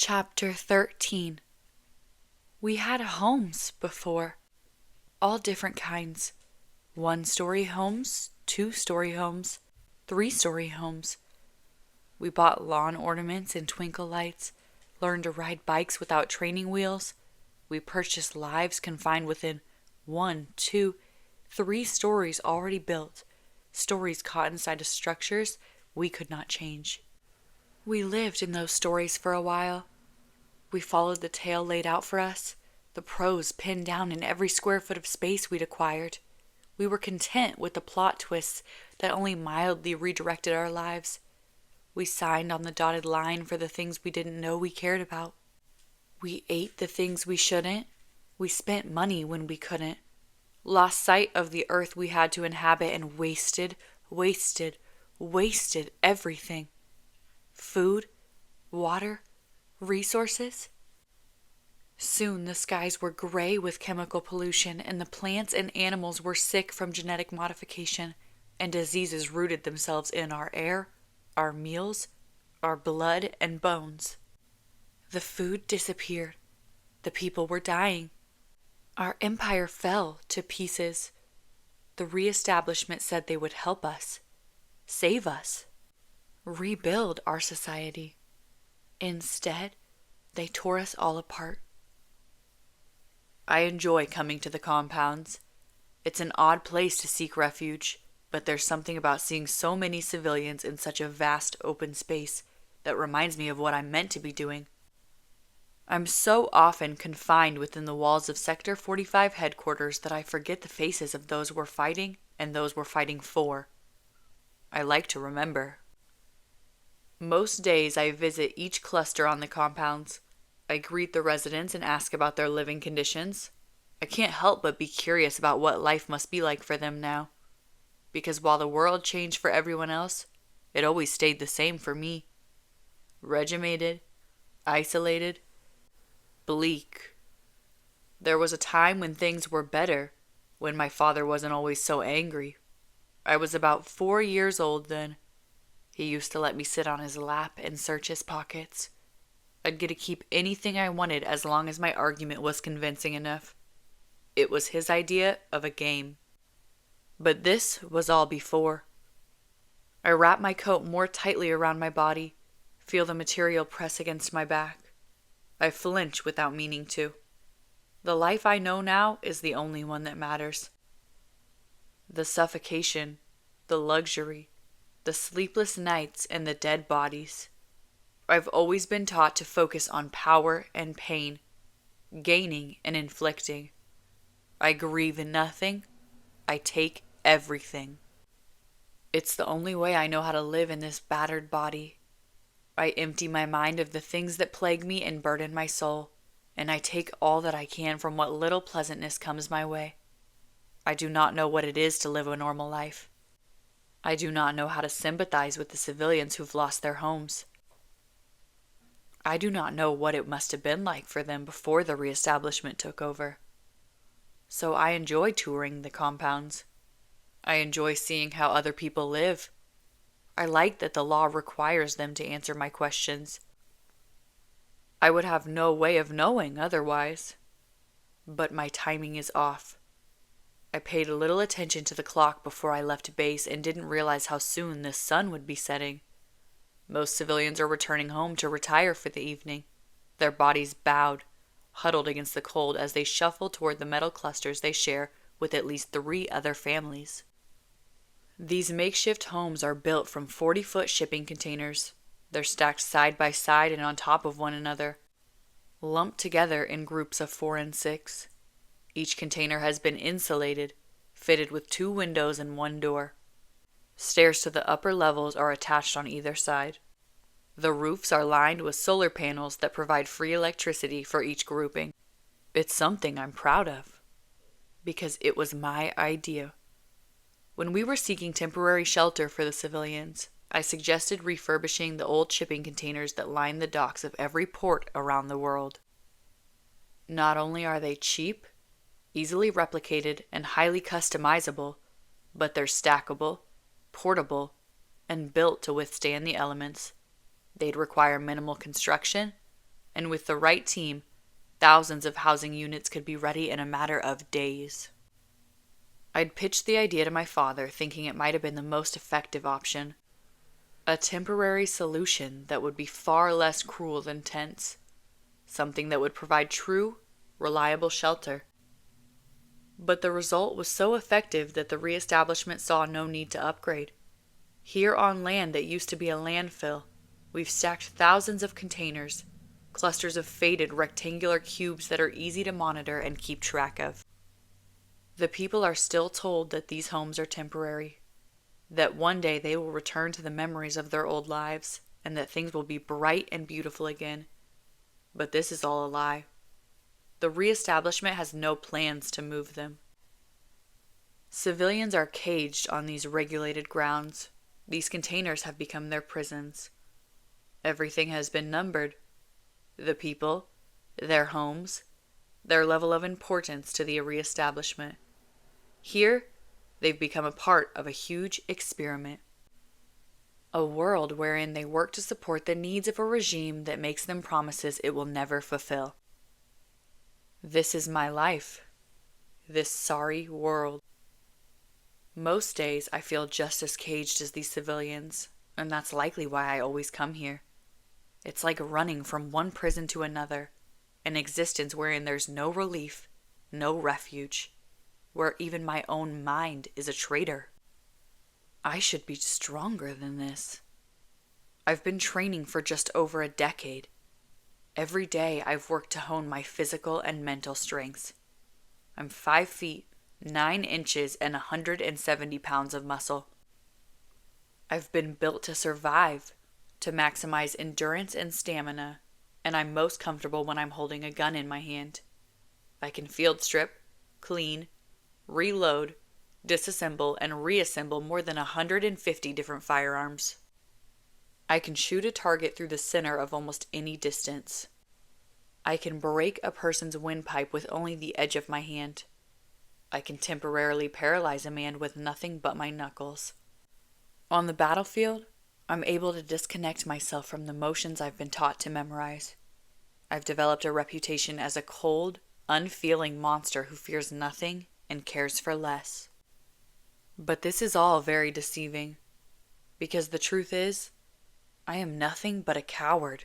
Chapter 13. We had homes before, all different kinds. 1-story homes, 2-story homes, 3-story homes. We bought lawn ornaments and twinkle lights, learned to ride bikes without training wheels. We purchased lives confined within 1, 2, 3 stories already built, stories caught inside of structures we could not change. We lived in those stories for a while. We followed the tale laid out for us, the prose pinned down in every square foot of space we'd acquired. We were content with the plot twists that only mildly redirected our lives. We signed on the dotted line for the things we didn't know we cared about. We ate the things we shouldn't. We spent money when we couldn't. Lost sight of the earth we had to inhabit and wasted everything. Food, water, resources. Soon the skies were gray with chemical pollution, and the plants and animals were sick from genetic modification, and diseases rooted themselves in our air, our meals, our blood and bones. The food disappeared. The people were dying. Our empire fell to pieces. The reestablishment said they would help us, save us, rebuild our society. Instead, they tore us all apart. I enjoy coming to the compounds. It's an odd place to seek refuge, but there's something about seeing so many civilians in such a vast open space that reminds me of what I'm meant to be doing. I'm so often confined within the walls of Sector 45 headquarters that I forget the faces of those we're fighting and those we're fighting for. I like to remember. Most days I visit each cluster on the compounds. I greet the residents and ask about their living conditions. I can't help but be curious about what life must be like for them now. Because while the world changed for everyone else, it always stayed the same for me. Regimented, isolated, bleak. There was a time when things were better, when my father wasn't always so angry. I was about 4 years old then. He used to let me sit on his lap and search his pockets. I'd get to keep anything I wanted as long as my argument was convincing enough. It was his idea of a game. But this was all before. I wrap my coat more tightly around my body, feel the material press against my back. I flinch without meaning to. The life I know now is the only one that matters. The suffocation, the luxury, the sleepless nights and the dead bodies. I've always been taught to focus on power and pain, gaining and inflicting. I grieve nothing. I take everything. It's the only way I know how to live in this battered body. I empty my mind of the things that plague me and burden my soul, and I take all that I can from what little pleasantness comes my way. I do not know what it is to live a normal life. I do not know how to sympathize with the civilians who've lost their homes. I do not know what it must have been like for them before the reestablishment took over. So I enjoy touring the compounds. I enjoy seeing how other people live. I like that the law requires them to answer my questions. I would have no way of knowing otherwise. But my timing is off. I paid little attention to the clock before I left base and didn't realize how soon the sun would be setting. Most civilians are returning home to retire for the evening, their bodies bowed, huddled against the cold as they shuffle toward the metal clusters they share with at least 3 other families. These makeshift homes are built from 40-foot shipping containers. They're stacked side by side and on top of one another, lumped together in groups of 4 and 6. Each container has been insulated, fitted with 2 windows and 1 door. Stairs to the upper levels are attached on either side. The roofs are lined with solar panels that provide free electricity for each grouping. It's something I'm proud of, because it was my idea. When we were seeking temporary shelter for the civilians, I suggested refurbishing the old shipping containers that line the docks of every port around the world. Not only are they cheap, easily replicated, and highly customizable, but they're stackable, portable, and built to withstand the elements. They'd require minimal construction, And with the right team, thousands of housing units could be ready in a matter of days. I'd pitched the idea to my father, thinking it might have been the most effective option. A temporary solution that would be far less cruel than tents. Something that would provide true, reliable shelter. But the result was so effective that the reestablishment saw no need to upgrade. Here on land that used to be a landfill, we've stacked thousands of containers, clusters of faded rectangular cubes that are easy to monitor and keep track of. The people are still told that these homes are temporary, that one day they will return to the memories of their old lives, and that things will be bright and beautiful again. But this is all a lie. The reestablishment has no plans to move them. Civilians are caged on these regulated grounds. These containers have become their prisons. Everything has been numbered. The people, their homes, their level of importance to the reestablishment. Here, they've become a part of a huge experiment. A world wherein they work to support the needs of a regime that makes them promises it will never fulfill. This is my life. This sorry world. Most days I feel just as caged as these civilians, and that's likely why I always come here. It's like running from one prison to another, an existence wherein there's no relief, no refuge, where even my own mind is a traitor. I should be stronger than this. I've been training for just over a decade. Every day I've worked to hone my physical and mental strengths. I'm 5 feet, 9 inches, and 170 pounds of muscle. I've been built to survive, to maximize endurance and stamina, and I'm most comfortable when I'm holding a gun in my hand. I can field strip, clean, reload, disassemble, and reassemble more than 150 different firearms. I can shoot a target through the center of almost any distance. I can break a person's windpipe with only the edge of my hand. I can temporarily paralyze a man with nothing but my knuckles. On the battlefield, I'm able to disconnect myself from the motions I've been taught to memorize. I've developed a reputation as a cold, unfeeling monster who fears nothing and cares for less. But this is all very deceiving, because the truth is, I am nothing but a coward.